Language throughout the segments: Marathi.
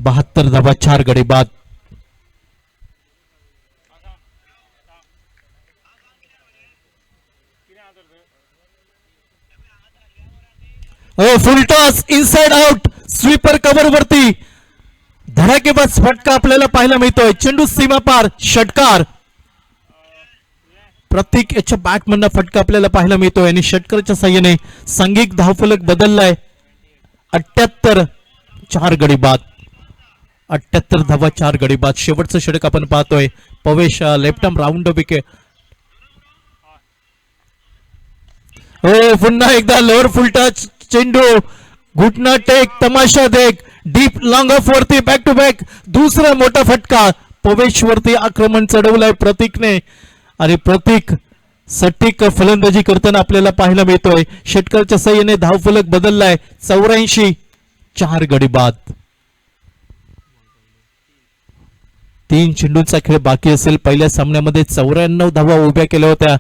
72 धावा 4 गडी बाद. फुल toss inside out sweeper cover वरती धडाकेबाज फटका आपल्याला पाहायला मिळतोय. चेंडू सीमा पार षटकार. प्रत्येक याच्या बॅटमधनं फटका आपल्याला पाहायला मिळतोय आणि षटकारच्या साह्याने सांघिक धावफलक बदललाय. 78 4 गडी बाद. 78 धावा 4 गडी बाद. शेवटचं षटक आपण पाहतोय. पवेश लेफ्ट आर्म राऊंड विकेट. पुन्हा एकदा लोअर फुल टच चेंडू घुटना टेक तमाशा देख डीप लॉंग ऑफ वरती बॅक टू बॅक दुसरा मोठा फटका. पवेश वरती आक्रमण चढवलंय प्रतीकने आणि प्रतीक सटीक फलंदाजी करताना आपल्याला पाहायला मिळतोय. षटकारच्या साह्याने धावफलक बदललाय. 84 4 गडी बाद. 3 चेंडूंचा खेळ बाकी असेल. पहिल्या सामन्यामध्ये 94 धावा उभ्या केल्या होत्या.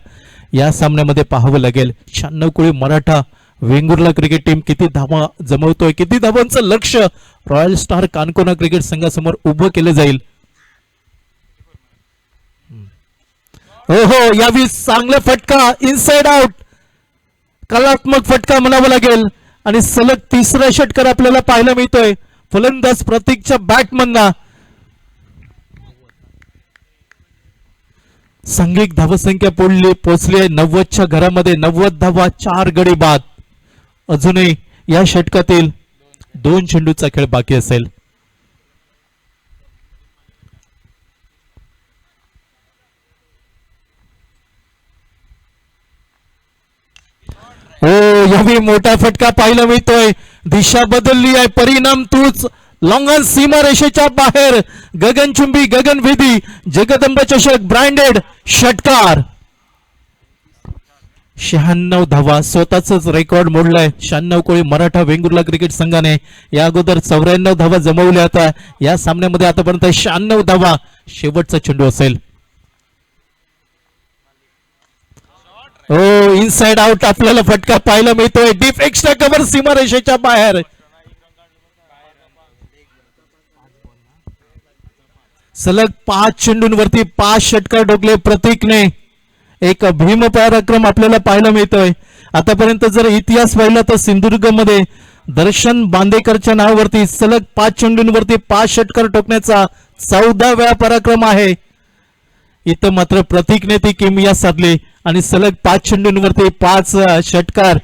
या सामन्यामध्ये पाहावं लागेल 96 कुळी मराठा वेंगुर्ला क्रिकेट टीम किती धावा जमवतोय, किती धावांचं लक्ष रॉयल स्टार कानकोना क्रिकेट संघासमोर उभं केलं जाईल. हो यावेळी चांगला फटका इनसाइड आउट कलात्मक फटका म्हणावं लागेल आणि सलग तिसरा षटकार आपल्याला पाहायला मिळतोय फलंदाज प्रतीकच्या बॅटमधना. सांघिक धावसंख्या पोहोचली आहे 90च्या घरामध्ये. 90 धावा 4 गडी बाद. अजूनही या षटकातील 2 चेंडूचा खेळ बाकी असेल. यावेळी मोठा फटका पाहायला मिळतोय. दिशा बदलली आहे. परिणाम तूच लॉंग ऑन सीमा रेषेच्या बाहेर. गगनचुंबी गगनभेदी जगदंब चषक ब्रँडेड षटकार. 96 धावा स्वतःच रेकॉर्ड मोडलाय 96 कोळी मराठा वेंगुर्ला क्रिकेट संघाने. या अगोदर 94 धावा जमवल्या होत्या. या सामन्यामध्ये आतापर्यंत 96 धावा. शेवटचा चेंडू असेल. इनसाइड आउट आपल्याला फटका पाहायला मिळतोय. डीप एक्स्ट्रा कव्हर सीमारेषेच्या बाहेर. सलग 5 चेंडूंवरती 5 षटकार ठोकले प्रतीकने. एक भीम पराक्रम आपल्याला पाहायला मिळतोय. आतापर्यंत जर इतिहास पाहिला तर सिंधुदुर्ग मध्ये दर्शन बांदेकरच्या नावावरती सलग 5 चेंडूंवरती 5 षटकार ठोकण्याचा 14 वेळा पराक्रम आहे. इथं मात्र प्रतीकने ती किमया साधली आणि सलग 5 चेंडूंवरती 5 षटकार